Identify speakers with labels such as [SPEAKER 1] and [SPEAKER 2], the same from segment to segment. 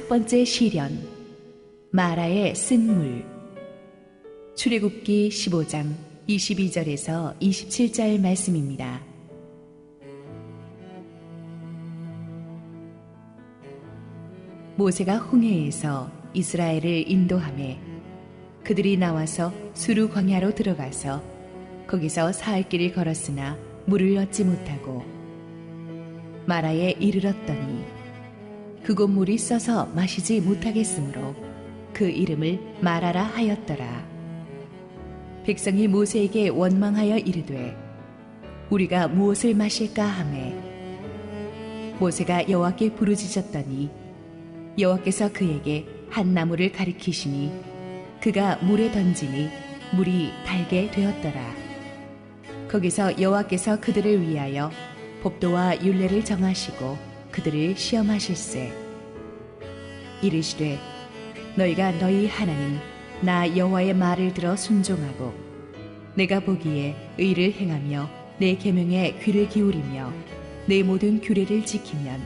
[SPEAKER 1] 첫 번째 시련, 마라의 쓴물. 출애굽기 15장 22절에서 27절 말씀입니다. 모세가 홍해에서 이스라엘을 인도하매 그들이 나와서 수르 광야로 들어가서 거기서 사흘 길을 걸었으나 물을 얻지 못하고 마라에 이르렀더니 그곳 물이 써서 마시지 못하겠으므로 그 이름을 마라라 하였더라. 백성이 모세에게 원망하여 이르되 우리가 무엇을 마실까 하매 모세가 여호와께 부르짖었더니 여호와께서 그에게 한 나무를 가리키시니 그가 물에 던지니 물이 달게 되었더라. 거기서 여호와께서 그들을 위하여 법도와 율례를 정하시고 그들을 시험하실세. 이르시되 너희가 너희 하나님 나 여호와의 말을 들어 순종하고 내가 보기에 의를 행하며 내 계명에 귀를 기울이며 내 모든 규례를 지키면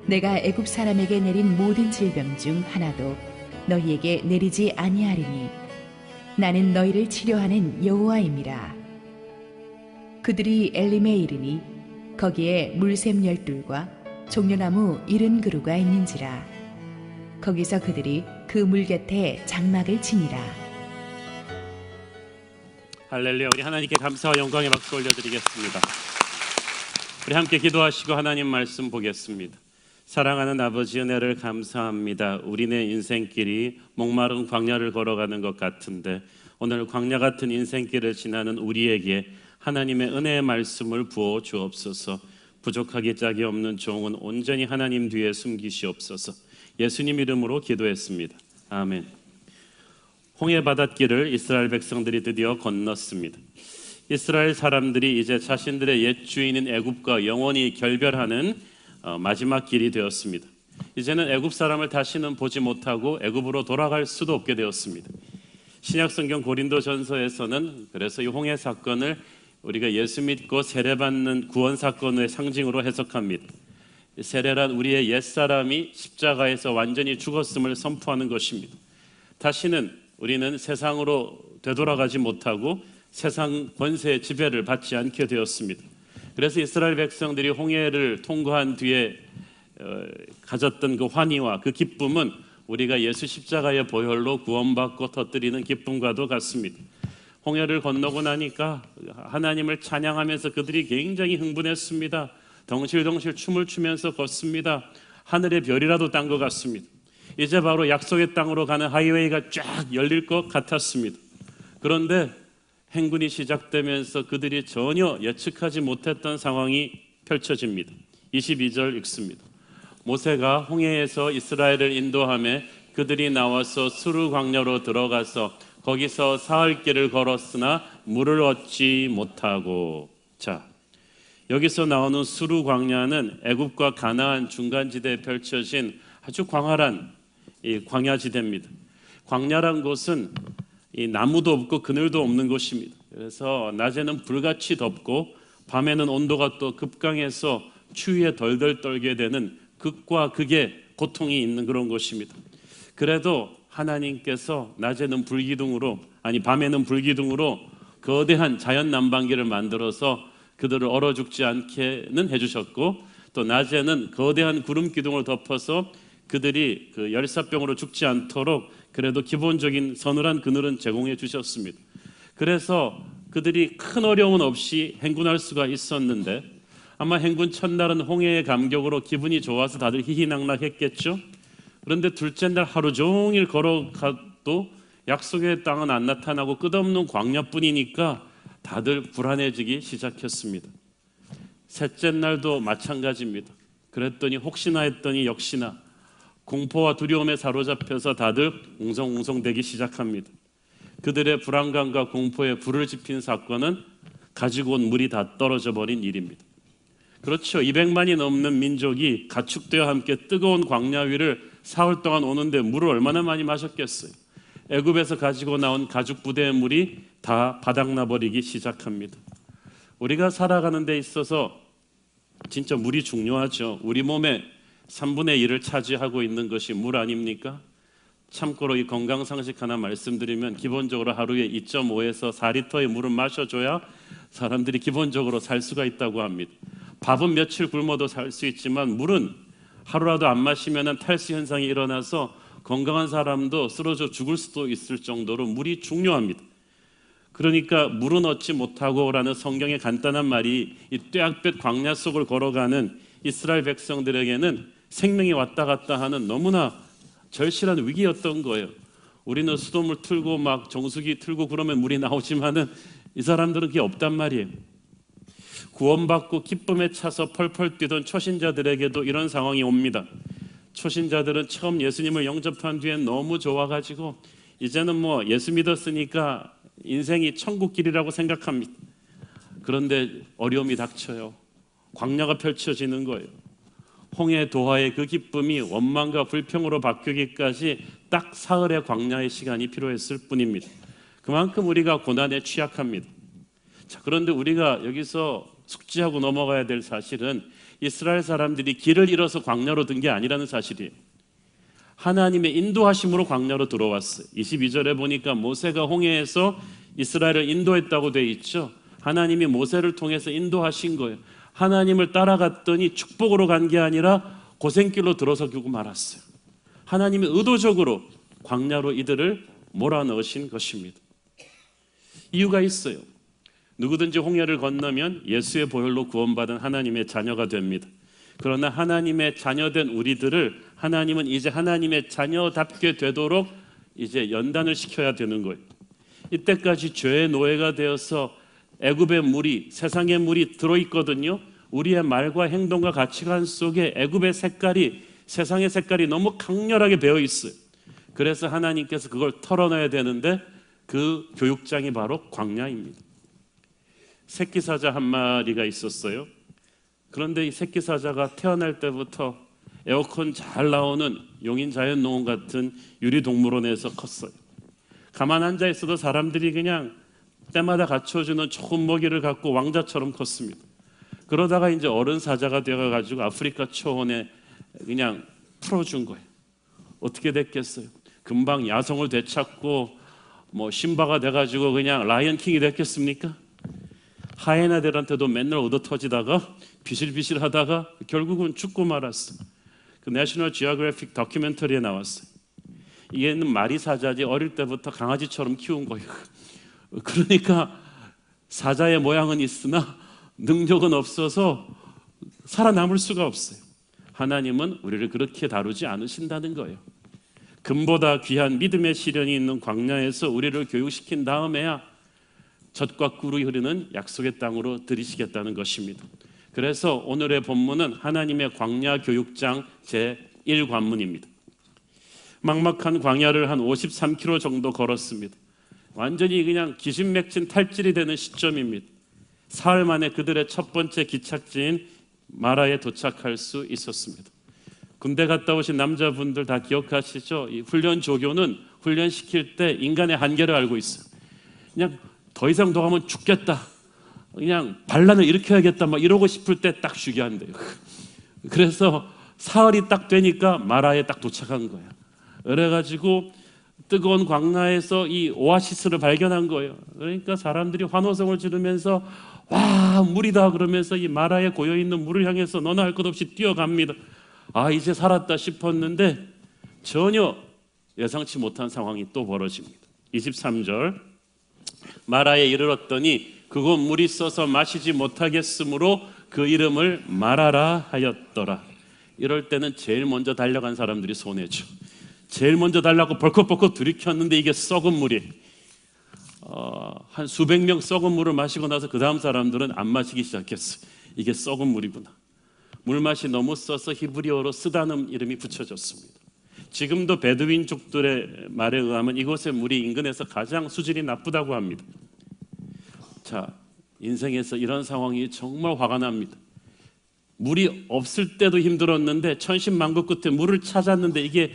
[SPEAKER 1] 내가 애굽 사람에게 내린 모든 질병 중 하나도 너희에게 내리지 아니하리니 나는 너희를 치료하는 여호와임이라. 그들이 엘림에 이르니 거기에 물샘 12과 종려나무 70그루가 있는지라. 거기서 그들이 그 물 곁에 장막을 치니라.
[SPEAKER 2] 할렐루야. 우리 하나님께 감사와 영광의 박수 올려드리겠습니다. 우리 함께 기도하시고 하나님 말씀 보겠습니다. 사랑하는 아버지, 은혜를 감사합니다. 우리네 인생길이 목마른 광야를 걸어가는 것 같은데 오늘 광야 같은 인생길을 지나는 우리에게 하나님의 은혜의 말씀을 부어 주옵소서. 부족하기 짝이 없는 종은 온전히 하나님 뒤에 숨기시옵소서. 예수님 이름으로 기도했습니다. 아멘. 홍해 바닷길을 이스라엘 백성들이 드디어 건넜습니다. 이스라엘 사람들이 이제 자신들의 옛 주인인 애굽과 영원히 결별하는 마지막 길이 되었습니다. 이제는 애굽 사람을 다시는 보지 못하고 애굽으로 돌아갈 수도 없게 되었습니다. 신약성경 고린도전서에서는 그래서 이 홍해 사건을 우리가 예수 믿고 세례받는 구원 사건의 상징으로 해석합니다. 세례란 우리의 옛사람이 십자가에서 완전히 죽었음을 선포하는 것입니다. 다시는 우리는 세상으로 되돌아가지 못하고 세상 권세의 지배를 받지 않게 되었습니다. 그래서 이스라엘 백성들이 홍해를 통과한 뒤에 가졌던 그 환희와 그 기쁨은 우리가 예수 십자가의 보혈로 구원받고 터뜨리는 기쁨과도 같습니다. 홍해를 건너고 나니까 하나님을 찬양하면서 그들이 굉장히 흥분했습니다. 덩실덩실 춤을 추면서 걷습니다. 하늘의 별이라도 딴 것 같습니다. 이제 바로 약속의 땅으로 가는 하이웨이가 쫙 열릴 것 같았습니다. 그런데 행군이 시작되면서 그들이 전혀 예측하지 못했던 상황이 펼쳐집니다. 22절 읽습니다. 모세가 홍해에서 이스라엘을 인도하며 그들이 나와서 수르 광야로 들어가서 거기서 사흘 길을 걸었으나 물을 얻지 못하고. 자, 여기서 나오는 수르 광야는 애굽과 가나안 중간지대에 펼쳐진 아주 광활한 이 광야지대입니다. 광야란 곳은 이 나무도 없고 그늘도 없는 곳입니다. 그래서 낮에는 불같이 덥고 밤에는 온도가 또 급강해서 추위에 덜덜 떨게 되는 극과 극의 고통이 있는 그런 곳입니다. 그래도 하나님께서 낮에는 불기둥으로 밤에는 불기둥으로 거대한 자연 난방기를 만들어서 그들을 얼어 죽지 않게는 해주셨고 또 낮에는 거대한 구름 기둥을 덮어서 그들이 그 열사병으로 죽지 않도록 그래도 기본적인 서늘한 그늘은 제공해 주셨습니다. 그래서 그들이 큰 어려움 없이 행군할 수가 있었는데 아마 행군 첫날은 홍해의 감격으로 기분이 좋아서 다들 희희낙낙했겠죠. 그런데 둘째 날 하루 종일 걸어가도 약속의 땅은 안 나타나고 끝없는 광야뿐이니까 다들 불안해지기 시작했습니다. 셋째 날도 마찬가지입니다. 그랬더니 혹시나 했더니 역시나 공포와 두려움에 사로잡혀서 다들 웅성웅성대기 시작합니다. 그들의 불안감과 공포에 불을 지핀 사건은 가지고 온 물이 다 떨어져 버린 일입니다. 그렇죠. 200만이 넘는 민족이 가축대와 함께 뜨거운 광야 위를 사흘 동안 오는데 물을 얼마나 많이 마셨겠어요. 애굽에서 가지고 나온 가죽 부대의 물이 다 바닥나 버리기 시작합니다. 우리가 살아가는 데 있어서 진짜 물이 중요하죠. 우리 몸에 3분의 1을 차지하고 있는 것이 물 아닙니까? 참고로 이 건강상식 하나 말씀드리면 기본적으로 하루에 2.5에서 4리터의 물은 마셔줘야 사람들이 기본적으로 살 수가 있다고 합니다. 밥은 며칠 굶어도 살 수 있지만 물은 하루라도 안 마시면 탈수 현상이 일어나서 건강한 사람도 쓰러져 죽을 수도 있을 정도로 물이 중요합니다. 그러니까 물은 얻지 못하고 라는 성경의 간단한 말이 이 뙤약볕 광야 속을 걸어가는 이스라엘 백성들에게는 생명이 왔다 갔다 하는 너무나 절실한 위기였던 거예요. 우리는 수돗물 틀고 막 정수기 틀고 그러면 물이 나오지만은 이 사람들은 그게 없단 말이에요. 구원받고 기쁨에 차서 펄펄 뛰던 초신자들에게도 이런 상황이 옵니다. 초신자들은 처음 예수님을 영접한 뒤엔 너무 좋아가지고 이제는 뭐 예수 믿었으니까 인생이 천국길이라고 생각합니다. 그런데 어려움이 닥쳐요. 광야가 펼쳐지는 거예요. 홍해 도하의 그 기쁨이 원망과 불평으로 바뀌기까지 딱 사흘의 광야의 시간이 필요했을 뿐입니다. 그만큼 우리가 고난에 취약합니다. 자, 그런데 우리가 여기서 숙지하고 넘어가야 될 사실은 이스라엘 사람들이 길을 잃어서 광야로 든 게 아니라는 사실이에요. 하나님의 인도하심으로 광야로 들어왔어요. 22절에 보니까 모세가 홍해에서 이스라엘을 인도했다고 돼 있죠. 하나님이 모세를 통해서 인도하신 거예요. 하나님을 따라갔더니 축복으로 간 게 아니라 고생길로 들어서고 말았어요. 하나님이 의도적으로 광야로 이들을 몰아넣으신 것입니다. 이유가 있어요. 누구든지 홍해를 건너면 예수의 보혈로 구원받은 하나님의 자녀가 됩니다. 그러나 하나님의 자녀된 우리들을 하나님은 이제 하나님의 자녀답게 되도록 이제 연단을 시켜야 되는 거예요. 이때까지 죄의 노예가 되어서 애굽의 물이, 세상의 물이 들어있거든요. 우리의 말과 행동과 가치관 속에 애굽의 색깔이, 세상의 색깔이 너무 강렬하게 배어 있어요. 그래서 하나님께서 그걸 털어놔야 되는데 그 교육장이 바로 광야입니다. 새끼 사자 한 마리가 있었어요. 그런데 이 새끼 사자가 태어날 때부터 에어컨 잘 나오는 용인자연농원 같은 유리동물원에서 컸어요. 가만 앉아 있어도 사람들이 그냥 때마다 갖춰주는 좋은 먹이를 갖고 왕자처럼 컸습니다. 그러다가 이제 어른 사자가 되어가지고 아프리카 초원에 그냥 풀어준 거예요. 어떻게 됐겠어요? 금방 야성을 되찾고 뭐 신바가 돼가지고 그냥 라이언킹이 됐겠습니까? 하이에나들한테도 맨날 얻어터지다가 비실비실하다가 결국은 죽고 말았어. 그 내셔널 지오그래픽 다큐멘터리에 나왔어요. 얘는 마리 사자지 어릴 때부터 강아지처럼 키운 거예요. 그러니까 사자의 모양은 있으나 능력은 없어서 살아남을 수가 없어요. 하나님은 우리를 그렇게 다루지 않으신다는 거예요. 금보다 귀한 믿음의 시련이 있는 광야에서 우리를 교육시킨 다음에야 젖과 꿀이 흐르는 약속의 땅으로 들이시겠다는 것입니다. 그래서 오늘의 본문은 하나님의 광야 교육장 제1관문입니다. 막막한 광야를 한 53km 정도 걸었습니다. 완전히 그냥 기진맥진 탈질이 되는 시점입니다. 사흘 만에 그들의 첫 번째 기착지인 마라에 도착할 수 있었습니다. 군대 갔다 오신 남자분들 다 기억하시죠? 이 훈련 조교는 훈련시킬 때 인간의 한계를 알고 있어요. 그냥 더 이상 더 가면 죽겠다, 그냥 반란을 일으켜야겠다 막 이러고 싶을 때 딱 쉬게 한대요. 그래서 사흘이 딱 되니까 마라에 딱 도착한 거예요. 그래가지고 뜨거운 광야에서 이 오아시스를 발견한 거예요. 그러니까 사람들이 환호성을 지르면서 와 물이다 그러면서 이 마라에 고여있는 물을 향해서 너나 할 것 없이 뛰어갑니다. 아 이제 살았다 싶었는데 전혀 예상치 못한 상황이 또 벌어집니다. 23절 마라에 이르렀더니 그곳 물이 써서 마시지 못하겠으므로 그 이름을 마라라 하였더라. 이럴 때는 제일 먼저 달려간 사람들이 손해죠. 제일 먼저 달라고 벌컥벌컥 들이켰는데 이게 썩은 물이 한 수백 명 썩은 물을 마시고 나서 그 다음 사람들은 안 마시기 시작했어요. 이게 썩은 물이구나. 물맛이 너무 써서 히브리어로 쓰다는 이름이 붙여졌습니다. 지금도 베두인족들의 말에 의하면 이곳의 물이 인근에서 가장 수질이 나쁘다고 합니다. 자, 인생에서 이런 상황이 정말 화가 납니다. 물이 없을 때도 힘들었는데 천신만고 끝에 물을 찾았는데 이게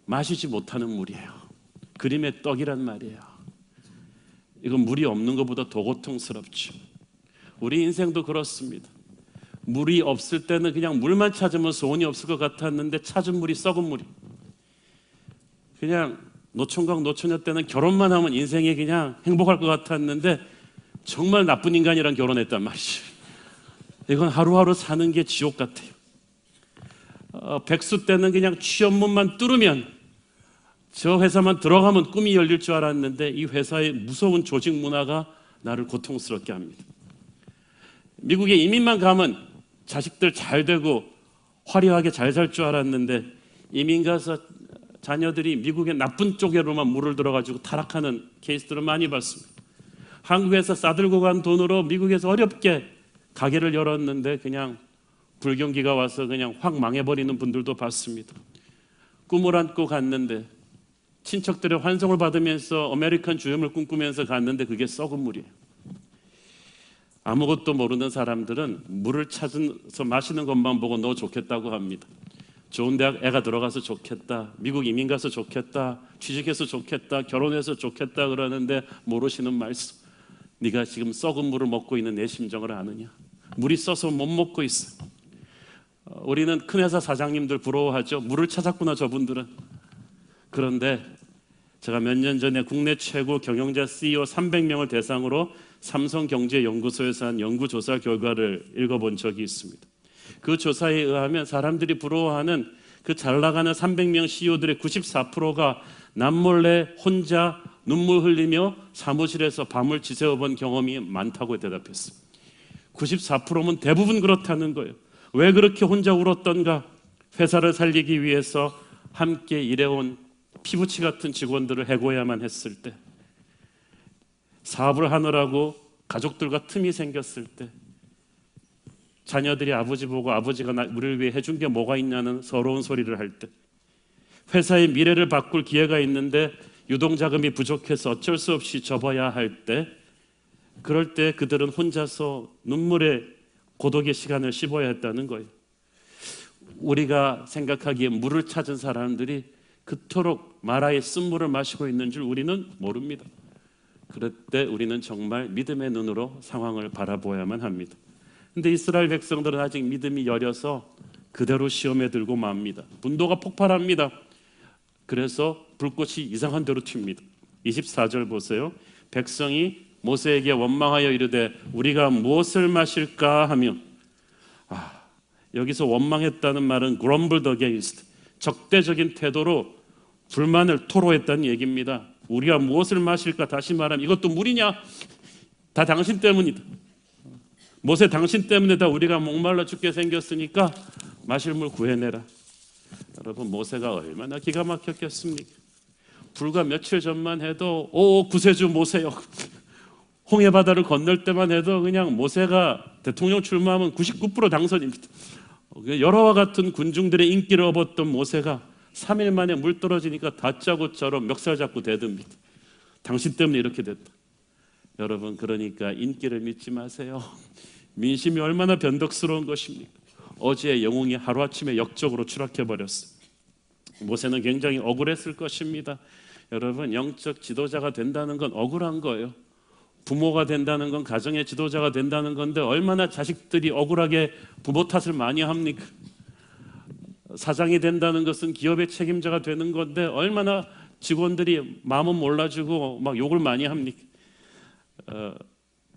[SPEAKER 2] 마시지 못하는 물이에요. 그림의 떡이란 말이에요. 이건 물이 없는 것보다 더 고통스럽죠. 우리 인생도 그렇습니다. 물이 없을 때는 그냥 물만 찾으면 소원이 없을 것 같았는데 찾은 물이 썩은 물이. 그냥 노총각 노처녀 때는 결혼만 하면 인생이 그냥 행복할 것 같았는데 정말 나쁜 인간이랑 결혼했단 말이죠. 이건 하루하루 사는 게 지옥 같아요. 백수 때는 그냥 취업문만 뚫으면 저 회사만 들어가면 꿈이 열릴 줄 알았는데 이 회사의 무서운 조직 문화가 나를 고통스럽게 합니다. 미국에 이민만 가면 자식들 잘 되고 화려하게 잘 살 줄 알았는데 이민 가서 자녀들이 미국의 나쁜 쪽으로만 물을 들어가지고 타락하는 케이스들을 많이 봤습니다. 한국에서 싸들고 간 돈으로 미국에서 어렵게 가게를 열었는데 그냥 불경기가 와서 그냥 확 망해버리는 분들도 봤습니다. 꿈을 안고 갔는데 친척들의 환송을 받으면서 아메리칸 주염을 꿈꾸면서 갔는데 그게 썩은 물이에요. 아무것도 모르는 사람들은 물을 찾아서 마시는 것만 보고 너 좋겠다고 합니다. 좋은 대학 애가 들어가서 좋겠다, 미국 이민 가서 좋겠다, 취직해서 좋겠다, 결혼해서 좋겠다 그러는데 모르시는 말씀. 네가 지금 썩은 물을 먹고 있는 내 심정을 아느냐? 물이 써서 못 먹고 있어. 우리는 큰 회사 사장님들 부러워하죠. 물을 찾았구나 저분들은. 그런데 제가 몇 년 전에 국내 최고 경영자 CEO 300명을 대상으로 삼성경제연구소에서 한 연구조사 결과를 읽어본 적이 있습니다. 그 조사에 의하면 사람들이 부러워하는 그 잘나가는 300명 CEO들의 94%가 남몰래 혼자 눈물 흘리며 사무실에서 밤을 지새워본 경험이 많다고 대답했습니다. 94%면 대부분 그렇다는 거예요. 왜 그렇게 혼자 울었던가? 회사를 살리기 위해서 함께 일해온 피부치 같은 직원들을 해고해야만 했을 때, 사업을 하느라고 가족들과 틈이 생겼을 때, 자녀들이 아버지 보고 아버지가 우리를 위해 해준 게 뭐가 있냐는 서러운 소리를 할 때, 회사의 미래를 바꿀 기회가 있는데 유동자금이 부족해서 어쩔 수 없이 접어야 할 때, 그럴 때 그들은 혼자서 눈물의 고독의 시간을 씹어야 했다는 거예요. 우리가 생각하기에 물을 찾은 사람들이 그토록 마라의 쓴물을 마시고 있는 줄 우리는 모릅니다. 그럴 때 우리는 정말 믿음의 눈으로 상황을 바라보아야만 합니다. 근데 이스라엘 백성들은 아직 믿음이 여려서 그대로 시험에 들고 맙니다. 분노가 폭발합니다. 그래서 불꽃이 이상한 데로 튑니다. 24절 보세요. 백성이 모세에게 원망하여 이르되 우리가 무엇을 마실까 하며, 여기서 원망했다는 말은 grumbled against, 적대적인 태도로 불만을 토로했다는 얘기입니다. 우리가 무엇을 마실까? 다시 말하면 이것도 물이냐? 다 당신 때문이다. 모세 당신 때문에 다 우리가 목말라 죽게 생겼으니까 마실 물 구해내라. 여러분, 모세가 얼마나 기가 막혔겠습니까? 불과 며칠 전만 해도 오 구세주 모세요, 홍해 바다를 건널 때만 해도 그냥 모세가 대통령 출마하면 99% 당선입니다. 여러와 같은 군중들의 인기를 얻었던 모세가 3일 만에 물 떨어지니까 다짜고짜로 멱살 잡고 대듭니다. 당신 때문에 이렇게 됐다. 여러분, 그러니까 인기를 믿지 마세요. 민심이 얼마나 변덕스러운 것입니까? 어제 영웅이 하루아침에 역적으로 추락해버렸어요. 모세는 굉장히 억울했을 것입니다. 여러분, 영적 지도자가 된다는 건 억울한 거예요. 부모가 된다는 건 가정의 지도자가 된다는 건데 얼마나 자식들이 억울하게 부모 탓을 많이 합니까? 사장이 된다는 것은 기업의 책임자가 되는 건데 얼마나 직원들이 마음은 몰라주고 막 욕을 많이 합니까?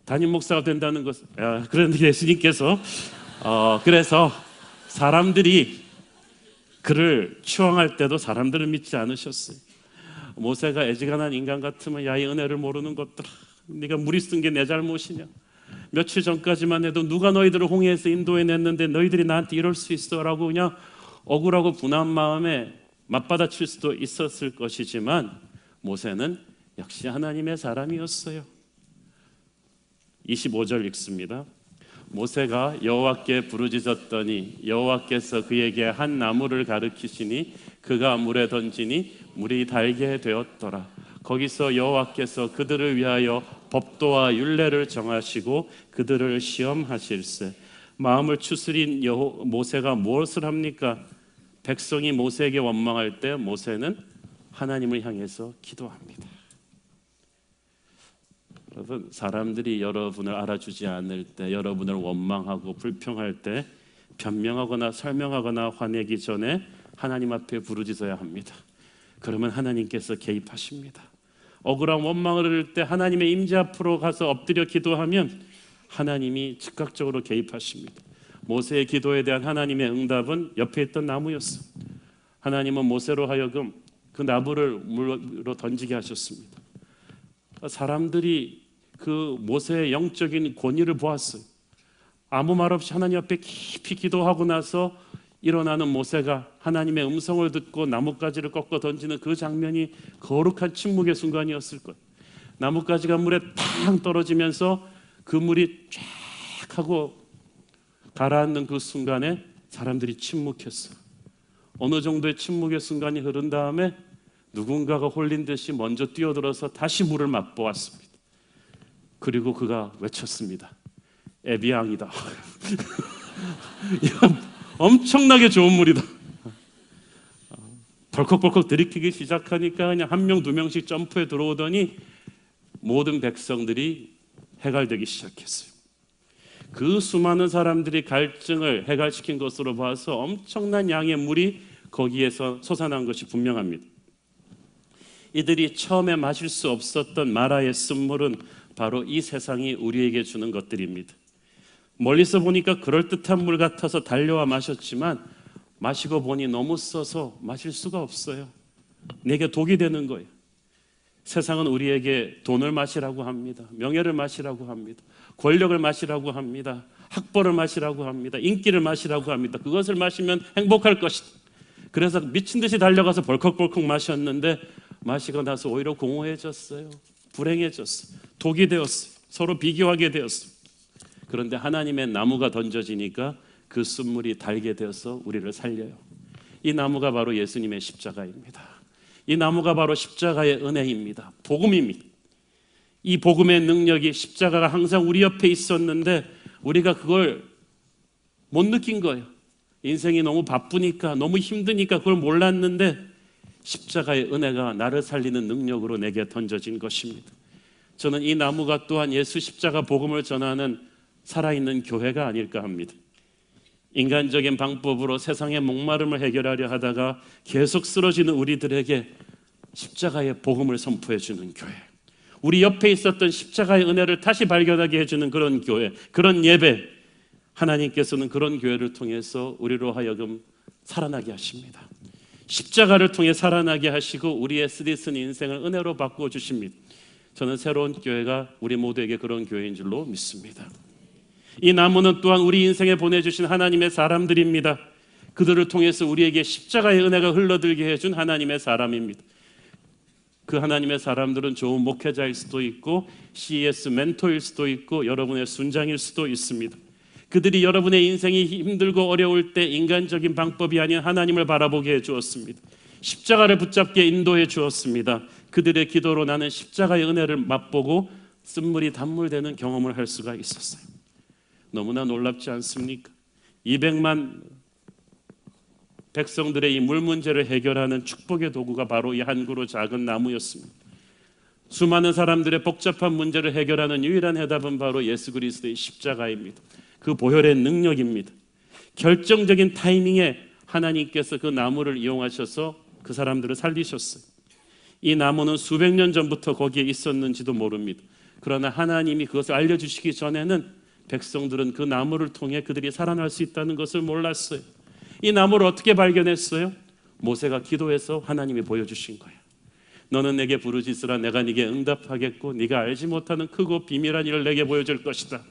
[SPEAKER 2] 담임 목사가 된다는 것은, 그런데 예수님께서 그래서 사람들이 그를 추앙할 때도 사람들을 믿지 않으셨어요. 모세가 애지간한 인간 같으면 야, 이 은혜를 모르는 것들아, 네가 물이 쓴 게 내 잘못이냐? 며칠 전까지만 해도 누가 너희들을 홍해에서 인도해냈는데 너희들이 나한테 이럴 수 있어? 라고 그냥 억울하고 분한 마음에 맞받아칠 수도 있었을 것이지만 모세는 역시 하나님의 사람이었어요. 25절 읽습니다. 모세가 여호와께 부르짖었더니 여호와께서 그에게 한 나무를 가르치시니 그가 물에 던지니 물이 달게 되었더라. 거기서 여호와께서 그들을 위하여 법도와 율례를 정하시고 그들을 시험하실세. 마음을 추스린 모세가 무엇을 합니까? 백성이 모세에게 원망할 때 모세는 하나님을 향해서 기도합니다. 여러분, 사람들이 여러분을 알아주지 않을 때, 여러분을 원망하고 불평할 때 변명하거나 설명하거나 화내기 전에 하나님 앞에 부르짖어야 합니다. 그러면 하나님께서 개입하십니다. 억울한 원망을 들을 때 하나님의 임재 앞으로 가서 엎드려 기도하면 하나님이 즉각적으로 개입하십니다. 모세의 기도에 대한 하나님의 응답은 옆에 있던 나무였어. 하나님은 모세로 하여금 그 나무를 물로 던지게 하셨습니다. 사람들이 그 모세의 영적인 권위를 보았어요. 아무 말 없이 하나님 앞에 깊이 기도하고 나서 일어나는 모세가 하나님의 음성을 듣고 나뭇가지를 꺾어 던지는 그 장면이 거룩한 침묵의 순간이었을 거예요. 나뭇가지가 물에 탕 떨어지면서 그 물이 쫙 하고 가라앉는 그 순간에 사람들이 침묵했어. 어느 정도의 침묵의 순간이 흐른 다음에 누군가가 홀린 듯이 먼저 뛰어들어서 다시 물을 맛보았습니다. 그리고 그가 외쳤습니다. 에비앙이다. 엄청나게 좋은 물이다. 벌컥벌컥 들이키기 시작하니까 그냥 한 명, 두 명씩 점프해 들어오더니 모든 백성들이 해갈되기 시작했어요. 그 수많은 사람들이 갈증을 해갈시킨 것으로 봐서 엄청난 양의 물이 거기에서 솟아난 것이 분명합니다. 이들이 처음에 마실 수 없었던 마라의 쓴물은 바로 이 세상이 우리에게 주는 것들입니다. 멀리서 보니까 그럴듯한 물 같아서 달려와 마셨지만 마시고 보니 너무 써서 마실 수가 없어요. 내게 독이 되는 거예요. 세상은 우리에게 돈을 마시라고 합니다. 명예를 마시라고 합니다. 권력을 마시라고 합니다. 학벌을 마시라고 합니다. 인기를 마시라고 합니다. 그것을 마시면 행복할 것이다. 그래서 미친 듯이 달려가서 벌컥벌컥 마셨는데 마시고 나서 오히려 공허해졌어요. 불행해졌어요. 독이 되었어요. 서로 비교하게 되었어요. 그런데 하나님의 나무가 던져지니까 그 쓴물이 달게 되어서 우리를 살려요. 이 나무가 바로 예수님의 십자가입니다. 이 나무가 바로 십자가의 은혜입니다. 복음입니다. 이 복음의 능력이 십자가가 항상 우리 옆에 있었는데 우리가 그걸 못 느낀 거예요. 인생이 너무 바쁘니까 너무 힘드니까 그걸 몰랐는데 십자가의 은혜가 나를 살리는 능력으로 내게 던져진 것입니다. 저는 이 나무가 또한 예수 십자가 복음을 전하는 살아있는 교회가 아닐까 합니다. 인간적인 방법으로 세상의 목마름을 해결하려 하다가 계속 쓰러지는 우리들에게 십자가의 복음을 선포해 주는 교회, 우리 옆에 있었던 십자가의 은혜를 다시 발견하게 해주는 그런 교회, 그런 예배, 하나님께서는 그런 교회를 통해서 우리로 하여금 살아나게 하십니다. 십자가를 통해 살아나게 하시고 우리의 쓰디쓴 인생을 은혜로 바꾸어 주십니다. 저는 새로운 교회가 우리 모두에게 그런 교회인 줄로 믿습니다. 이 나무는 또한 우리 인생에 보내주신 하나님의 사람들입니다. 그들을 통해서 우리에게 십자가의 은혜가 흘러들게 해준 하나님의 사람입니다. 그 하나님의 사람들은 좋은 목회자일 수도 있고 CES 멘토일 수도 있고 여러분의 순장일 수도 있습니다. 그들이 여러분의 인생이 힘들고 어려울 때 인간적인 방법이 아닌 하나님을 바라보게 해주었습니다. 십자가를 붙잡게 인도해 주었습니다. 그들의 기도로 나는 십자가의 은혜를 맛보고 쓴물이 단물되는 경험을 할 수가 있었어요. 너무나 놀랍지 않습니까? 200만 백성들의 이 물 문제를 해결하는 축복의 도구가 바로 이 한 그루 작은 나무였습니다. 수많은 사람들의 복잡한 문제를 해결하는 유일한 해답은 바로 예수 그리스도의 십자가입니다. 그 보혈의 능력입니다. 결정적인 타이밍에 하나님께서 그 나무를 이용하셔서 그 사람들을 살리셨어요. 이 나무는 수백 년 전부터 거기에 있었는지도 모릅니다. 그러나 하나님이 그것을 알려주시기 전에는 백성들은 그 나무를 통해 그들이 살아날 수 있다는 것을 몰랐어요. 이 나무를 어떻게 발견했어요? 모세가 기도해서 하나님이 보여주신 거예요. 너는 내게 부르짖으라 내가 네게 응답하겠고 네가 알지 못하는 크고 비밀한 일을 내게 보여줄 것이다.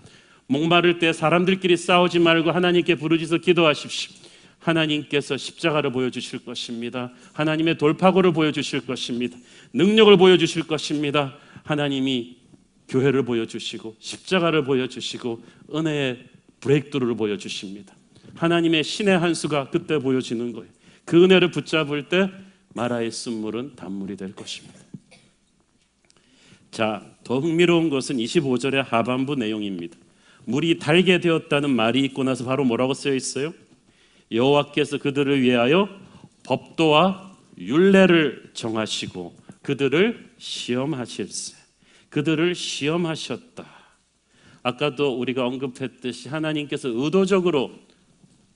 [SPEAKER 2] 목마를 때 사람들끼리 싸우지 말고 하나님께 부르짖어 기도하십시오. 하나님께서 십자가를 보여주실 것입니다. 하나님의 돌파구를 보여주실 것입니다. 능력을 보여주실 것입니다. 하나님이 교회를 보여주시고 십자가를 보여주시고 은혜의 브레이크드루를 보여주십니다. 하나님의 신의 한 수가 그때 보여지는 거예요. 그 은혜를 붙잡을 때 마라의 쓴물은 단물이 될 것입니다. 자, 더 흥미로운 것은 25절의 하반부 내용입니다. 물이 달게 되었다는 말이 있고 나서 바로 뭐라고 쓰여 있어요? 여호와께서 그들을 위하여 법도와 율례를 정하시고 그들을 시험하실세. 그들을 시험하셨다. 아까도 우리가 언급했듯이 하나님께서 의도적으로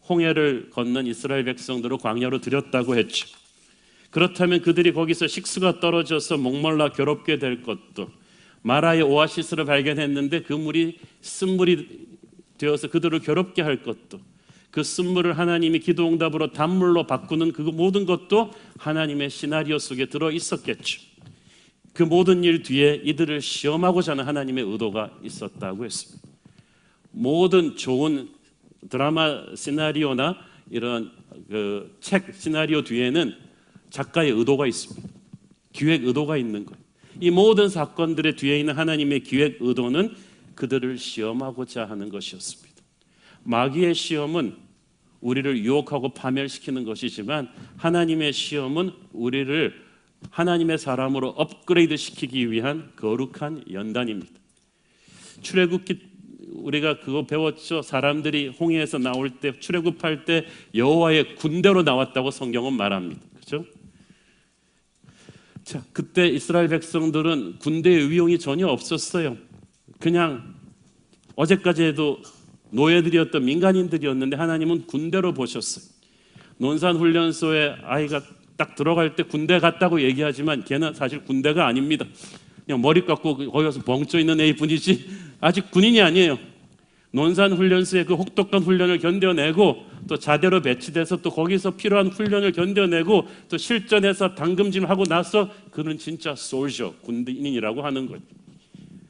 [SPEAKER 2] 홍해를 건넌 이스라엘 백성들을 광야로 들였다고 했죠. 그렇다면 그들이 거기서 식수가 떨어져서 목말라 괴롭게 될 것도, 마라의 오아시스를 발견했는데 그 물이 쓴물이 되어서 그들을 괴롭게 할 것도, 그 쓴물을 하나님이 기도응답으로 단물로 바꾸는 그 모든 것도 하나님의 시나리오 속에 들어 있었겠죠. 그 모든 일 뒤에 이들을 시험하고자 하는 하나님의 의도가 있었다고 했습니다. 모든 좋은 드라마 시나리오나 이런 그 책 시나리오 뒤에는 작가의 의도가 있습니다. 기획 의도가 있는 거예요. 이 모든 사건들의 뒤에 있는 하나님의 기획 의도는 그들을 시험하고자 하는 것이었습니다. 마귀의 시험은 우리를 유혹하고 파멸시키는 것이지만 하나님의 시험은 우리를 하나님의 사람으로 업그레이드 시키기 위한 거룩한 연단입니다. 출애굽기 우리가 그거 배웠죠. 사람들이 홍해에서 나올 때, 출애굽할 때 여호와의 군대로 나왔다고 성경은 말합니다. 그렇죠? 자, 그때 이스라엘 백성들은 군대의 위용이 전혀 없었어요. 그냥 어제까지 해도 노예들이었던 민간인들이었는데 하나님은 군대로 보셨어요. 논산훈련소에 아이가 딱 들어갈 때 군대 갔다고 얘기하지만 걔는 사실 군대가 아닙니다. 그냥 머리 깎고 거기 가서 벙쪄 있는 애일 뿐이지 아직 군인이 아니에요. 논산훈련소의 그 혹독한 훈련을 견뎌내고 또 자대로 배치돼서 또 거기서 필요한 훈련을 견뎌내고 또 실전에서 당금질을 하고 나서 그는 진짜 솔저, 군인이라고 하는 거예요.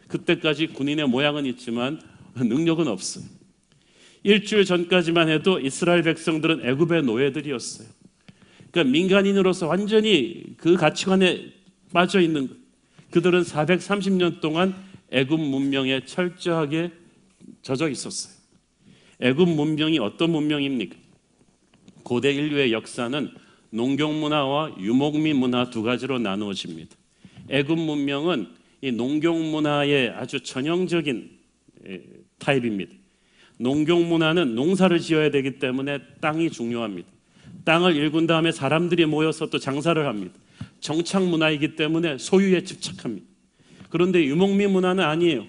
[SPEAKER 2] 그때까지 군인의 모양은 있지만 능력은 없어요. 일주일 전까지만 해도 이스라엘 백성들은 애굽의 노예들이었어요. 그러니까 민간인으로서 완전히 그 가치관에 빠져 있는 거예요. 그들은 430년 동안 애굽 문명에 철저하게 젖어 있었어요. 애굽 문명이 어떤 문명입니까? 고대 인류의 역사는 농경 문화와 유목민 문화 두 가지로 나누어집니다. 애굽 문명은 이 농경 문화의 아주 전형적인 타입입니다. 농경 문화는 농사를 지어야 되기 때문에 땅이 중요합니다. 땅을 일군 다음에 사람들이 모여서 또 장사를 합니다. 정착 문화이기 때문에 소유에 집착합니다. 그런데 유목민 문화는 아니에요.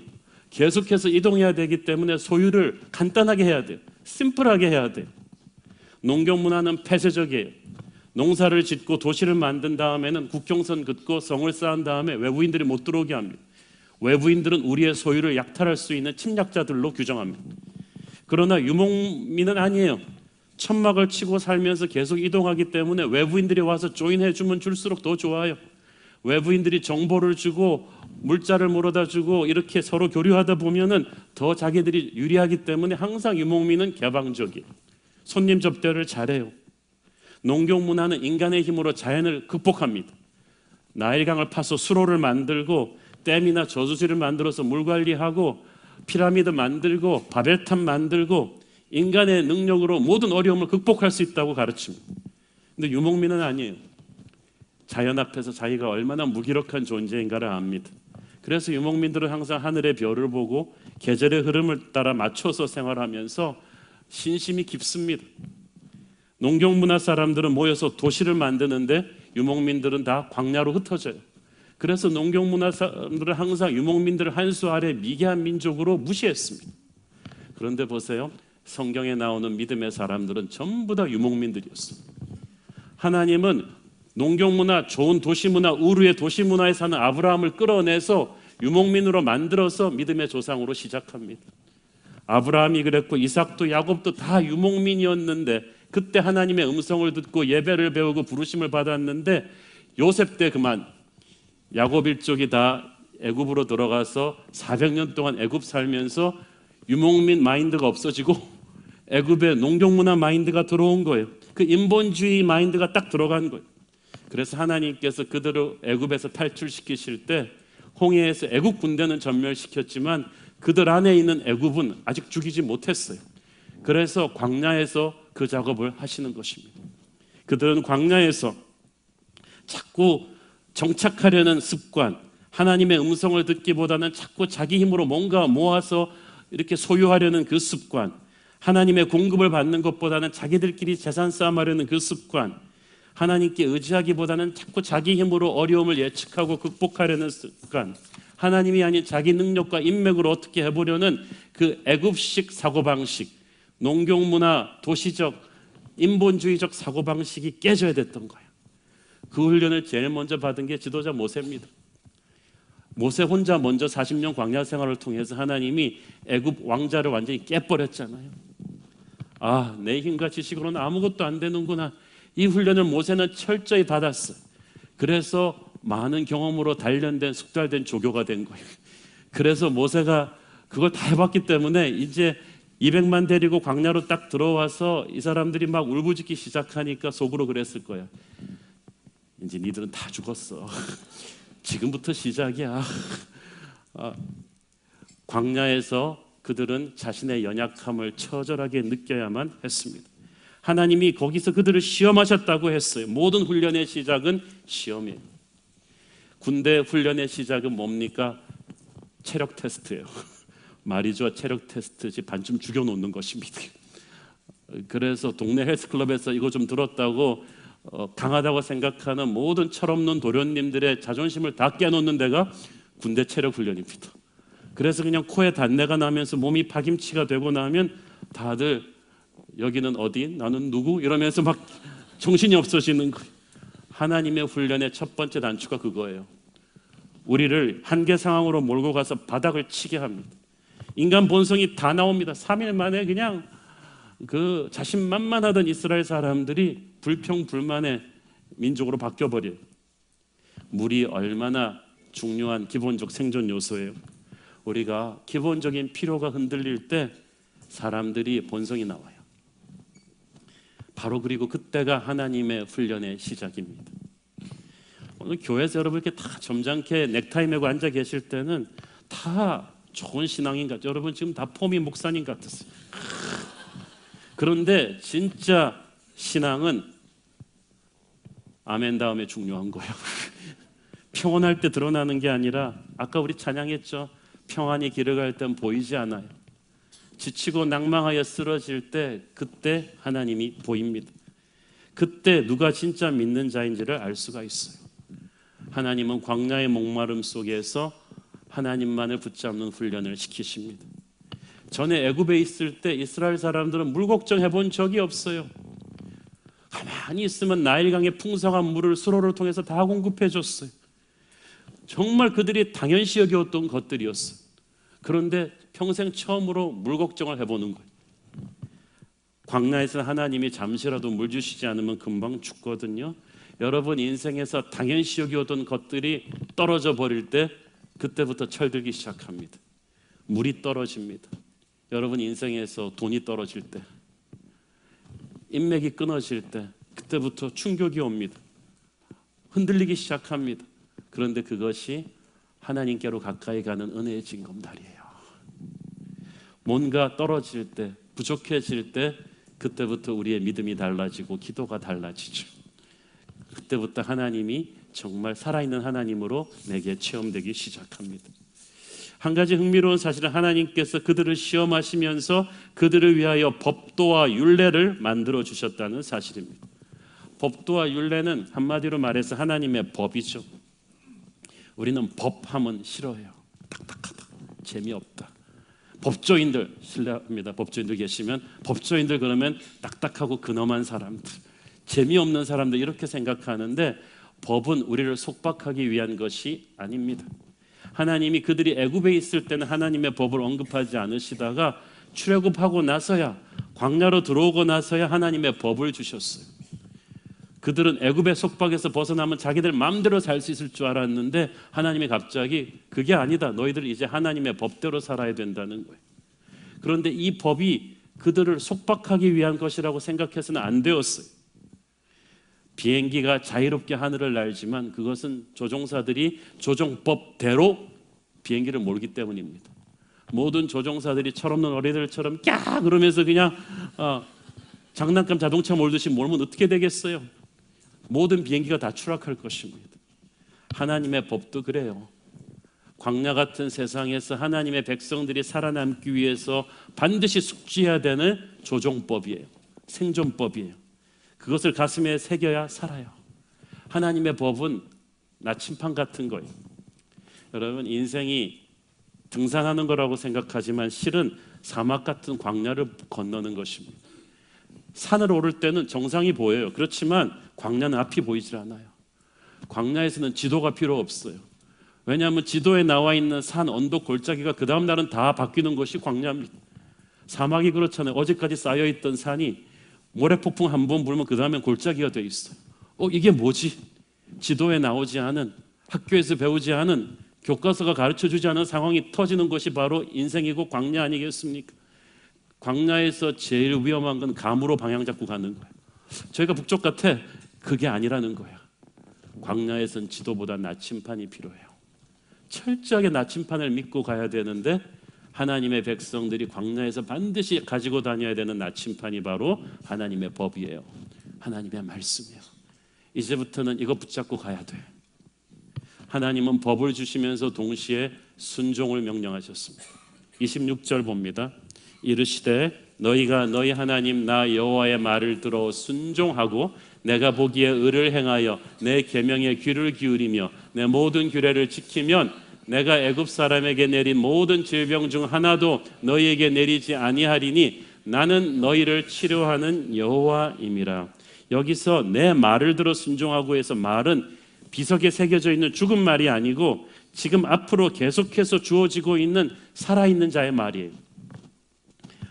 [SPEAKER 2] 계속해서 이동해야 되기 때문에 소유를 간단하게 해야 돼요. 심플하게 해야 돼요. 농경 문화는 폐쇄적이에요. 농사를 짓고 도시를 만든 다음에는 국경선 긋고 성을 쌓은 다음에 외부인들이 못 들어오게 합니다. 외부인들은 우리의 소유를 약탈할 수 있는 침략자들로 규정합니다. 그러나 유목민은 아니에요. 천막을 치고 살면서 계속 이동하기 때문에 외부인들이 와서 조인해 주면 줄수록 더 좋아요. 외부인들이 정보를 주고 물자를 물어다 주고 이렇게 서로 교류하다 보면은 더 자기들이 유리하기 때문에 항상 유목민은 개방적이에요. 손님 접대를 잘해요. 농경 문화는 인간의 힘으로 자연을 극복합니다. 나일강을 파서 수로를 만들고 댐이나 저수지를 만들어서 물 관리하고 피라미드 만들고 바벨탑 만들고 인간의 능력으로 모든 어려움을 극복할 수 있다고 가르칩니다. 근데 유목민은 아니에요. 자연 앞에서 자기가 얼마나 무기력한 존재인가를 압니다. 그래서 유목민들은 항상 하늘의 별을 보고 계절의 흐름을 따라 맞춰서 생활하면서 신심이 깊습니다. 농경문화 사람들은 모여서 도시를 만드는데 유목민들은 다 광야로 흩어져요. 그래서 농경문화 사람들은 항상 유목민들을 한 수 아래 미개한 민족으로 무시했습니다. 그런데 보세요. 성경에 나오는 믿음의 사람들은 전부 다 유목민들이었습니다. 하나님은 농경문화, 좋은 도시문화, 우르의 도시문화에 사는 아브라함을 끌어내서 유목민으로 만들어서 믿음의 조상으로 시작합니다. 아브라함이 그랬고 이삭도 야곱도 다 유목민이었는데 그때 하나님의 음성을 듣고 예배를 배우고 부르심을 받았는데 요셉 때 그만 야곱 일족이 다 애굽으로 들어가서 400년 동안 애굽 살면서 유목민 마인드가 없어지고 애굽의 농경문화 마인드가 들어온 거예요. 그 인본주의 마인드가 딱 들어간 거예요. 그래서 하나님께서 그들을 애굽에서 탈출시키실 때 홍해에서 애굽 군대는 전멸시켰지만 그들 안에 있는 애굽은 아직 죽이지 못했어요. 그래서 광야에서 그 작업을 하시는 것입니다. 그들은 광야에서 자꾸 정착하려는 습관, 하나님의 음성을 듣기보다는 자꾸 자기 힘으로 뭔가 모아서 이렇게 소유하려는 그 습관, 하나님의 공급을 받는 것보다는 자기들끼리 재산 싸움하려는 그 습관, 하나님께 의지하기보다는 자꾸 자기 힘으로 어려움을 예측하고 극복하려는 습관, 하나님이 아닌 자기 능력과 인맥으로 어떻게 해보려는 그 애굽식 사고방식, 농경문화, 도시적, 인본주의적 사고방식이 깨져야 됐던 거예요. 그 훈련을 제일 먼저 받은 게 지도자 모세입니다. 모세 혼자 먼저 40년 광야 생활을 통해서 하나님이 애굽 왕자를 완전히 깨버렸잖아요. 아, 내 힘과 지식으로는 아무것도 안 되는구나. 이 훈련을 모세는 철저히 받았어요. 그래서 많은 경험으로 단련된 숙달된 조교가 된 거예요. 그래서 모세가 그걸 다 해봤기 때문에 이제 200만 데리고 광야로 딱 들어와서 이 사람들이 막 울부짖기 시작하니까 속으로 그랬을 거야. 이제 니들은 다 죽었어. 지금부터 시작이야. 광야에서 그들은 자신의 연약함을 처절하게 느껴야만 했습니다. 하나님이 거기서 그들을 시험하셨다고 했어요. 모든 훈련의 시작은 시험이에요. 군대 훈련의 시작은 뭡니까? 체력 테스트예요. 말이죠. 체력 테스트지 반쯤 죽여놓는 것입니다. 그래서 동네 헬스클럽에서 이거 좀 들었다고 강하다고 생각하는 모든 철없는 도련님들의 자존심을 다 깨놓는 데가 군대 체력 훈련입니다. 그래서 그냥 코에 단내가 나면서 몸이 파김치가 되고 나면 다들 여기는 어디? 나는 누구? 이러면서 막 정신이 없어지는 거예요. 하나님의 훈련의 첫 번째 단추가 그거예요. 우리를 한계 상황으로 몰고 가서 바닥을 치게 합니다. 인간 본성이 다 나옵니다. 3일 만에 그냥 그 자신만만하던 이스라엘 사람들이 불평불만의 민족으로 바뀌어버려요. 물이 얼마나 중요한 기본적 생존 요소예요. 우리가 기본적인 필요가 흔들릴 때 사람들이 본성이 나와요. 바로 그리고 그때가 하나님의 훈련의 시작입니다. 오늘 교회에서 여러분 이렇게 다 점잖게 넥타이 메고 앉아 계실 때는 다 좋은 신앙인 같아요. 여러분 지금 다 포미 목사님 같았어요. 그런데 진짜 신앙은 아멘 다음에 중요한 거예요. 평온할 때 드러나는 게 아니라 아까 우리 찬양했죠. 평안히 길을 갈 땐 보이지 않아요. 지치고 낭망하여 쓰러질 때 그때 하나님이 보입니다. 그때 누가 진짜 믿는 자인지를 알 수가 있어요. 하나님은 광야의 목마름 속에서 하나님만을 붙잡는 훈련을 시키십니다. 전에 애굽에 있을 때 이스라엘 사람들은 물 걱정해 본 적이 없어요. 가만히 있으면 나일강의 풍성한 물을 수로를 통해서 다 공급해 줬어요. 정말 그들이 당연시 여겨왔던 것들이었어요. 그런데 평생 처음으로 물 걱정을 해보는 거예요. 광야에서 하나님이 잠시라도 물 주시지 않으면 금방 죽거든요. 여러분 인생에서 당연시 여겨왔던 것들이 떨어져 버릴 때 그때부터 철들기 시작합니다. 물이 떨어집니다. 여러분 인생에서 돈이 떨어질 때, 인맥이 끊어질 때 그때부터 충격이 옵니다. 흔들리기 시작합니다. 그런데 그것이 하나님께로 가까이 가는 은혜의 징검다리예요. 뭔가 떨어질 때, 부족해질 때 그때부터 우리의 믿음이 달라지고 기도가 달라지죠. 그때부터 하나님이 정말 살아있는 하나님으로 내게 체험되기 시작합니다. 한 가지 흥미로운 사실은 하나님께서 그들을 시험하시면서 그들을 위하여 법도와 율례를 만들어 주셨다는 사실입니다. 법도와 율례는 한마디로 말해서 하나님의 법이죠. 우리는 법하면 싫어해요. 딱딱하다, 재미없다. 법조인들, 실례합니다. 법조인들 계시면 법조인들 그러면 딱딱하고 근엄한 사람들, 재미없는 사람들 이렇게 생각하는데 법은 우리를 속박하기 위한 것이 아닙니다. 하나님이 그들이 애굽에 있을 때는 하나님의 법을 언급하지 않으시다가 출애굽하고 나서야, 광야로 들어오고 나서야 하나님의 법을 주셨어요. 그들은 애굽의 속박에서 벗어나면 자기들 마음대로 살 수 있을 줄 알았는데 하나님이 갑자기 그게 아니다. 너희들 이제 하나님의 법대로 살아야 된다는 거예요. 그런데 이 법이 그들을 속박하기 위한 것이라고 생각해서는 안 되었어요. 비행기가 자유롭게 하늘을 날지만 그것은 조종사들이 조종법대로 비행기를 몰기 때문입니다. 모든 조종사들이 철없는 어린애들처럼 꺄 그러면서 그냥 장난감 자동차 몰듯이 몰면 어떻게 되겠어요? 모든 비행기가 다 추락할 것입니다. 하나님의 법도 그래요. 광야 같은 세상에서 하나님의 백성들이 살아남기 위해서 반드시 숙지해야 되는 조종법이에요. 생존법이에요. 그것을 가슴에 새겨야 살아요. 하나님의 법은 나침판 같은 거예요. 여러분, 인생이 등산하는 거라고 생각하지만 실은 사막 같은 광야를 건너는 것입니다. 산을 오를 때는 정상이 보여요. 그렇지만 광야는 앞이 보이질 않아요. 광야에서는 지도가 필요 없어요. 왜냐하면 지도에 나와 있는 산, 언덕, 골짜기가 그 다음 날은 다 바뀌는 것이 광야입니다. 사막이 그렇잖아요. 어제까지 쌓여있던 산이 모래폭풍 한 번 불면 그 다음엔 골짜기가 돼 있어요. 이게 뭐지? 지도에 나오지 않은, 학교에서 배우지 않은, 교과서가 가르쳐주지 않은 상황이 터지는 것이 바로 인생이고 광야 아니겠습니까? 광야에서 제일 위험한 건 감으로 방향 잡고 가는 거예요. 저희가 북쪽 같아. 그게 아니라는 거야. 광야에선 지도보다 나침판이 필요해요. 철저하게 나침판을 믿고 가야 되는데 하나님의 백성들이 광야에서 반드시 가지고 다녀야 되는 나침판이 바로 하나님의 법이에요. 하나님의 말씀이에요. 이제부터는 이거 붙잡고 가야 돼. 하나님은 법을 주시면서 동시에 순종을 명령하셨습니다. 26절 봅니다. 이르시되 너희가 너희 하나님 나 여호와의 말을 들어 순종하고 내가 보기에 의를 행하여 내 계명에 귀를 기울이며 내 모든 규례를 지키면 내가 애굽 사람에게 내린 모든 질병 중 하나도 너희에게 내리지 아니하리니 나는 너희를 치료하는 여호와임이라. 여기서 내 말을 들어 순종하고 해서 말은 비석에 새겨져 있는 죽은 말이 아니고 지금 앞으로 계속해서 주어지고 있는 살아있는 자의 말이에요.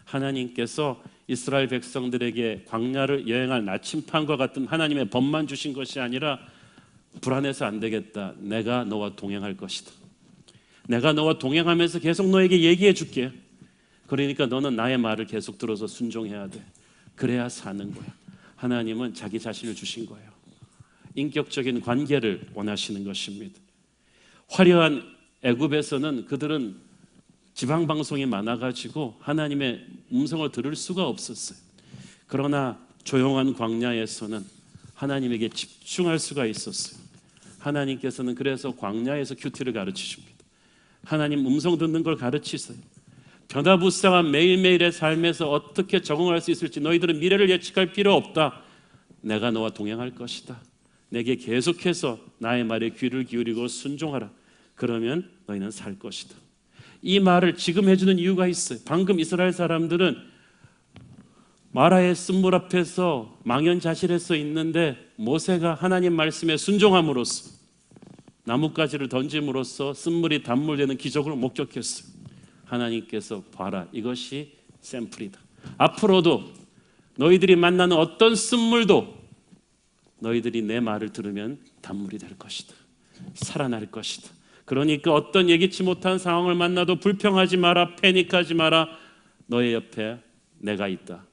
[SPEAKER 2] 하나님께서 이스라엘 백성들에게 광야를 여행할 나침판과 같은 하나님의 법만 주신 것이 아니라 불안해서 안 되겠다. 내가 너와 동행할 것이다. 내가 너와 동행하면서 계속 너에게 얘기해 줄게. 그러니까 너는 나의 말을 계속 들어서 순종해야 돼. 그래야 사는 거야. 하나님은 자기 자신을 주신 거예요. 인격적인 관계를 원하시는 것입니다. 화려한 애굽에서는 그들은 지방방송이 많아가지고 하나님의 음성을 들을 수가 없었어요. 그러나 조용한 광야에서는 하나님에게 집중할 수가 있었어요. 하나님께서는 그래서 광야에서 큐티를 가르치십니다. 하나님 음성 듣는 걸 가르치세요. 변화무쌍한 매일매일의 삶에서 어떻게 적응할 수 있을지 너희들은 미래를 예측할 필요 없다. 내가 너와 동행할 것이다. 내게 계속해서 나의 말에 귀를 기울이고 순종하라. 그러면 너희는 살 것이다. 이 말을 지금 해주는 이유가 있어요. 방금 이스라엘 사람들은 마라의 쓴물 앞에서 망연자실해서 있는데 모세가 하나님 말씀에 순종함으로써 나뭇가지를 던짐으로써 쓴물이 단물되는 기적을 목격했어요. 하나님께서 봐라, 이것이 샘플이다. 앞으로도 너희들이 만나는 어떤 쓴물도 너희들이 내 말을 들으면 단물이 될 것이다. 살아날 것이다. 그러니까 어떤 예기치 못한 상황을 만나도 불평하지 마라, 패닉하지 마라. 너의 옆에 내가 있다.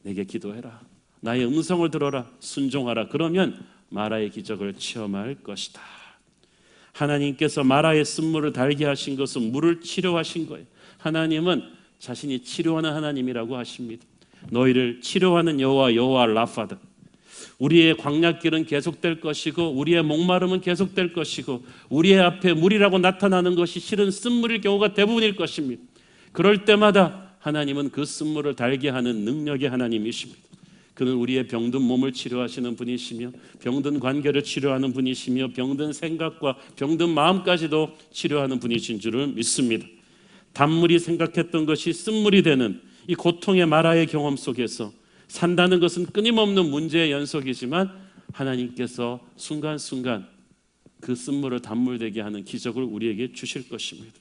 [SPEAKER 2] 내게 기도해라. 나의 음성을 들어라. 순종하라. 그러면 마라의 기적을 체험할 것이다. 하나님께서 마라의 쓴물을 달게 하신 것은 물을 치료하신 거예요. 하나님은 자신이 치료하는 하나님이라고 하십니다. 너희를 치료하는 여호와 라파다. 우리의 광야길은 계속될 것이고 우리의 목마름은 계속될 것이고 우리의 앞에 물이라고 나타나는 것이 실은 쓴물일 경우가 대부분일 것입니다. 그럴 때마다 하나님은 그 쓴물을 달게 하는 능력의 하나님이십니다. 그는 우리의 병든 몸을 치료하시는 분이시며 병든 관계를 치료하는 분이시며 병든 생각과 병든 마음까지도 치료하는 분이신 줄을 믿습니다. 단물이 생각했던 것이 쓴물이 되는 이 고통의 마라의 경험 속에서 산다는 것은 끊임없는 문제의 연속이지만 하나님께서 순간순간 그 쓴물을 단물되게 하는 기적을 우리에게 주실 것입니다.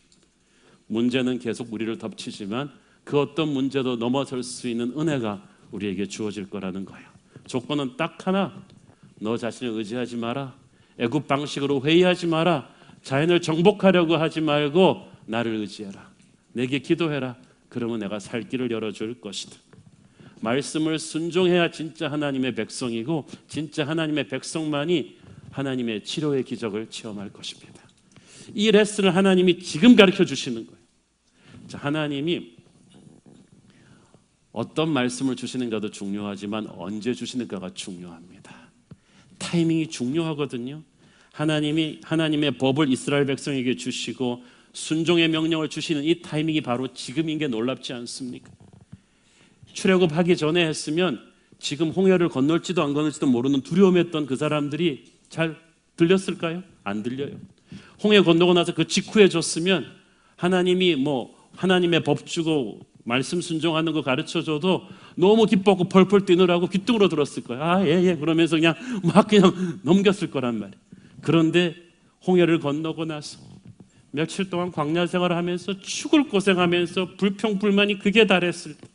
[SPEAKER 2] 문제는 계속 우리를 덮치지만 그 어떤 문제도 넘어설 수 있는 은혜가 우리에게 주어질 거라는 거예요. 조건은 딱 하나, 너 자신을 의지하지 마라. 애굽 방식으로 회의하지 마라. 자연을 정복하려고 하지 말고 나를 의지해라. 내게 기도해라. 그러면 내가 살 길을 열어줄 것이다. 말씀을 순종해야 진짜 하나님의 백성이고 진짜 하나님의 백성만이 하나님의 치료의 기적을 체험할 것입니다. 이 레슨을 하나님이 지금 가르쳐 주시는 거예요. 자, 하나님이 어떤 말씀을 주시는가도 중요하지만 언제 주시는가가 중요합니다. 타이밍이 중요하거든요. 하나님이 하나님의 법을 이스라엘 백성에게 주시고 순종의 명령을 주시는 이 타이밍이 바로 지금인 게 놀랍지 않습니까? 출애굽하기 전에 했으면 지금 홍해를 건널지도 안 건널지도 모르는 두려움했던 그 사람들이 잘 들렸을까요? 안 들려요. 홍해 건너고 나서 그 직후에 줬으면 하나님이 하나님의 법 주고 말씀 순종하는 거 가르쳐줘도 너무 기뻤고 펄펄 뛰느라고 귀뚱으로 들었을 거예요. 아, 예, 그러면서 그냥 넘겼을 거란 말이에요. 그런데 홍해를 건너고 나서 며칠 동안 광야 생활을 하면서 죽을 고생하면서 불평불만이 극에 달했을 때,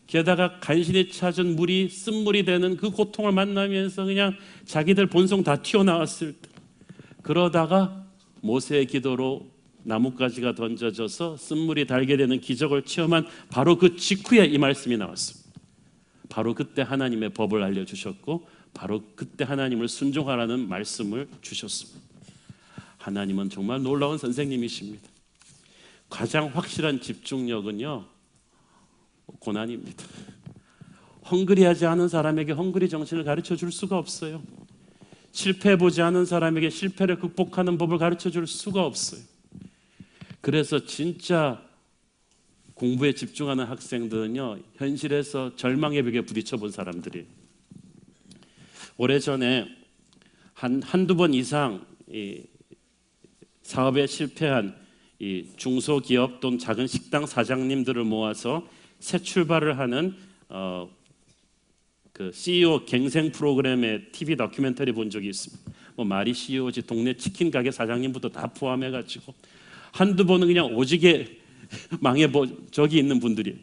[SPEAKER 2] 게다가 간신히 찾은 물이 쓴물이 되는 그 고통을 만나면서 그냥 자기들 본성 다 튀어나왔을 때, 그러다가 모세의 기도로 나뭇가지가 던져져서 쓴물이 달게 되는 기적을 체험한 바로 그 직후에 이 말씀이 나왔습니다. 바로 그때 하나님의 법을 알려주셨고 바로 그때 하나님을 순종하라는 말씀을 주셨습니다. 하나님은 정말 놀라운 선생님이십니다. 가장 확실한 집중력은요, 고난입니다. 헝그리하지 않은 사람에게 헝그리 정신을 가르쳐 줄 수가 없어요. 실패해보지 않은 사람에게 실패를 극복하는 법을 가르쳐 줄 수가 없어요. 그래서 진짜 공부에 집중하는 학생들은요, 현실에서 절망의 벽에 부딪혀 본 사람들이에요. 오래전에 한두 번 이상 이 사업에 실패한 이 중소기업 또는 작은 식당 사장님들을 모아서 새 출발을 하는 그 CEO 갱생 프로그램의 TV 다큐멘터리 본 적이 있습니다. 말이 CEO지 동네 치킨 가게 사장님부터 다 포함해가지고 한두 번은 그냥 오지게 망해본 적이 있는 분들이.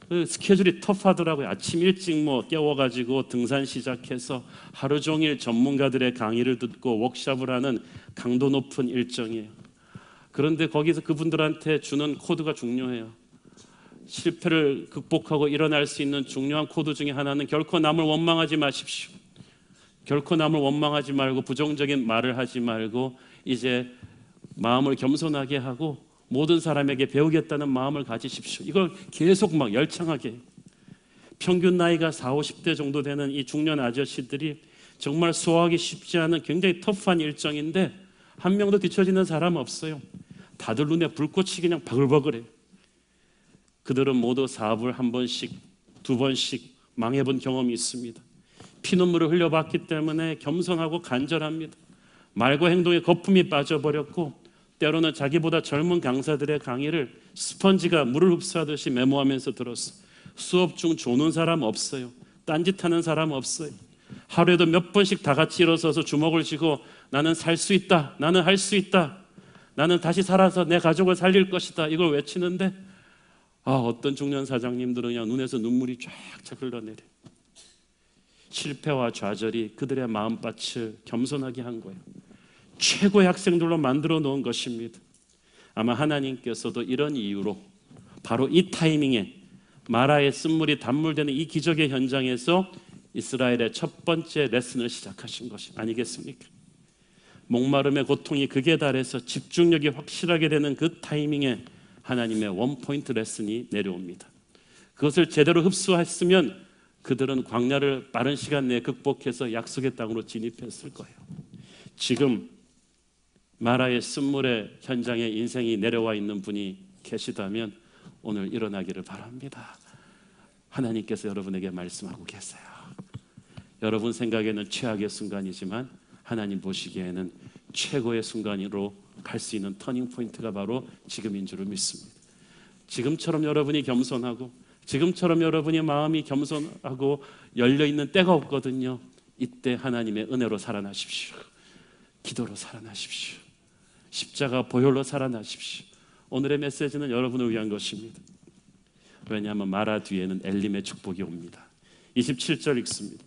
[SPEAKER 2] 그 스케줄이 터프하더라고요. 아침 일찍 깨워가지고 등산 시작해서 하루 종일 전문가들의 강의를 듣고 워크숍을 하는 강도 높은 일정이에요. 그런데 거기서 그분들한테 주는 코드가 중요해요. 실패를 극복하고 일어날 수 있는 중요한 코드 중에 하나는 결코 남을 원망하지 마십시오. 결코 남을 원망하지 말고 부정적인 말을 하지 말고 이제 마음을 겸손하게 하고 모든 사람에게 배우겠다는 마음을 가지십시오. 이걸 계속 열창하게 해요. 평균 나이가 40, 50대 정도 되는 이 중년 아저씨들이 정말 소화하기 쉽지 않은 굉장히 터프한 일정인데 한 명도 뒤처지는 사람 없어요. 다들 눈에 불꽃이 그냥 바글바글해요. 그들은 모두 사업을 한 번씩, 두 번씩 망해본 경험이 있습니다. 피눈물을 흘려봤기 때문에 겸손하고 간절합니다. 말과 행동에 거품이 빠져버렸고 때로는 자기보다 젊은 강사들의 강의를 스펀지가 물을 흡수하듯이 메모하면서 들었어. 수업 중 조는 사람 없어요. 딴짓하는 사람 없어요. 하루에도 몇 번씩 다 같이 일어서서 주먹을 쥐고 나는 살 수 있다. 나는 할 수 있다. 나는 다시 살아서 내 가족을 살릴 것이다. 이걸 외치는데 어떤 중년 사장님들은 그냥 눈에서 눈물이 쫙쫙 흘러내려요. 실패와 좌절이 그들의 마음밭을 겸손하게 한 거예요. 최고의 학생들로 만들어 놓은 것입니다. 아마 하나님께서도 이런 이유로 바로 이 타이밍에 마라의 쓴물이 단물되는 이 기적의 현장에서 이스라엘의 첫 번째 레슨을 시작하신 것이 아니겠습니까? 목마름의 고통이 극에 달해서 집중력이 확실하게 되는 그 타이밍에 하나님의 원포인트 레슨이 내려옵니다. 그것을 제대로 흡수했으면 그들은 광야를 빠른 시간 내에 극복해서 약속의 땅으로 진입했을 거예요. 지금 마라의 쓴물의 현장에 인생이 내려와 있는 분이 계시다면 오늘 일어나기를 바랍니다. 하나님께서 여러분에게 말씀하고 계세요. 여러분 생각에는 최악의 순간이지만 하나님 보시기에는 최고의 순간으로 갈 수 있는 터닝 포인트가 바로 지금인 줄을 믿습니다. 지금처럼 여러분이 겸손하고 지금처럼 여러분의 마음이 겸손하고 열려있는 때가 없거든요. 이때 하나님의 은혜로 살아나십시오. 기도로 살아나십시오. 십자가 보혈로 살아나십시오. 오늘의 메시지는 여러분을 위한 것입니다. 왜냐하면 마라 뒤에는 엘림의 축복이 옵니다. 27절 읽습니다.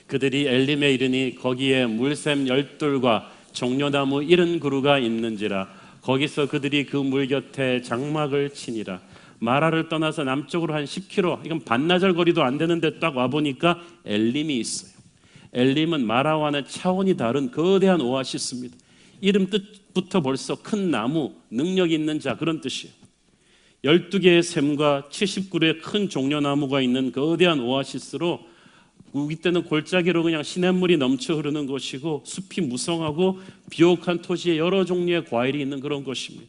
[SPEAKER 2] 그들이 엘림에 이르니 거기에 물샘 10돌과 종려나무 70그루가 있는지라 거기서 그들이 그 물 곁에 장막을 치니라. 마라를 떠나서 남쪽으로 한 10km, 이건 반나절 거리도 안 되는데 딱 와보니까 엘림이 있어요. 엘림은 마라와는 차원이 다른 거대한 오아시스입니다. 이름 뜻부터 벌써 큰 나무, 능력 있는 자 그런 뜻이에요. 12개의 샘과 70그루의 큰 종려나무가 있는 거대한 오아시스로 이때는 골짜기로 그냥 시냇물이 넘쳐 흐르는 곳이고 숲이 무성하고 비옥한 토지에 여러 종류의 과일이 있는 그런 곳입니다.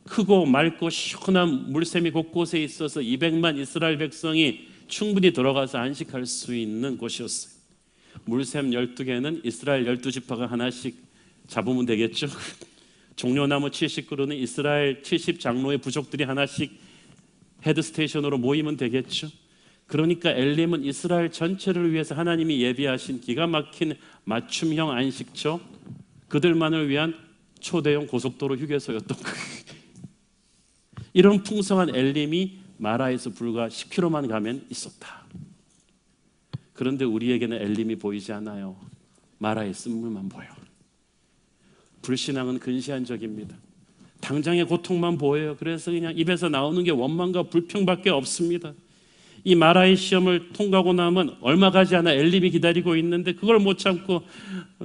[SPEAKER 2] 크고 맑고 시원한 물샘이 곳곳에 있어서 200만 이스라엘 백성이 충분히 들어가서 안식할 수 있는 곳이었어요. 물샘 12개는 이스라엘 12지파가 하나씩 잡으면 되겠죠. 종려나무 70그루는 이스라엘 70장로의 부족들이 하나씩 헤드스테이션으로 모이면 되겠죠. 그러니까 엘림은 이스라엘 전체를 위해서 하나님이 예비하신 기가 막힌 맞춤형 안식처, 그들만을 위한 초대형 고속도로 휴게소였던 거예요. 이런 풍성한 엘림이 마라에서 불과 10km만 가면 있었다. 그런데 우리에게는 엘림이 보이지 않아요. 마라의 쓴물만 보여. 불신앙은 근시안적입니다. 당장의 고통만 보여요. 그래서 그냥 입에서 나오는 게 원망과 불평밖에 없습니다. 이 마라의 시험을 통과하고 나면 얼마 가지 않아 엘림이 기다리고 있는데 그걸 못 참고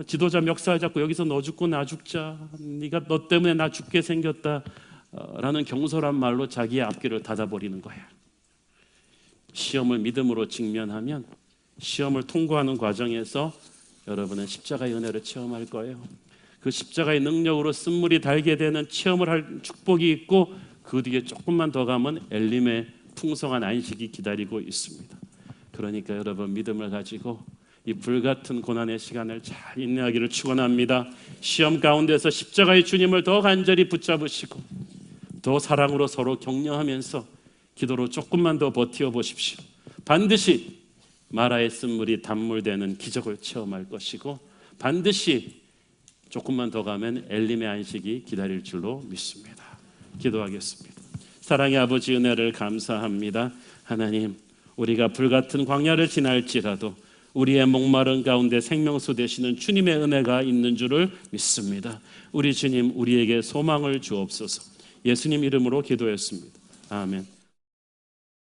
[SPEAKER 2] 지도자 멱살 잡고 여기서 너 죽고 나 죽자, 네가 너 때문에 나 죽게 생겼다 라는 경솔한 말로 자기의 앞길을 닫아버리는 거야. 시험을 믿음으로 직면하면 시험을 통과하는 과정에서 여러분은 십자가의 은혜를 체험할 거예요. 그 십자가의 능력으로 쓴물이 달게 되는 체험을 할 축복이 있고, 그 뒤에 조금만 더 가면 엘림의 풍성한 안식이 기다리고 있습니다. 그러니까 여러분 믿음을 가지고 이 불같은 고난의 시간을 잘 인내하기를 축원합니다. 시험 가운데서 십자가의 주님을 더 간절히 붙잡으시고 더 사랑으로 서로 격려하면서 기도로 조금만 더 버티어 보십시오. 반드시 마라의 쓴물이 단물되는 기적을 체험할 것이고, 반드시 조금만 더 가면 엘림의 안식이 기다릴 줄로 믿습니다. 기도하겠습니다. 사랑의 아버지, 은혜를 감사합니다. 하나님, 우리가 불같은 광야를 지날지라도 우리의 목마른 가운데 생명수 되시는 주님의 은혜가 있는 줄을 믿습니다. 우리 주님, 우리에게 소망을 주옵소서. 예수님 이름으로 기도했습니다. 아멘.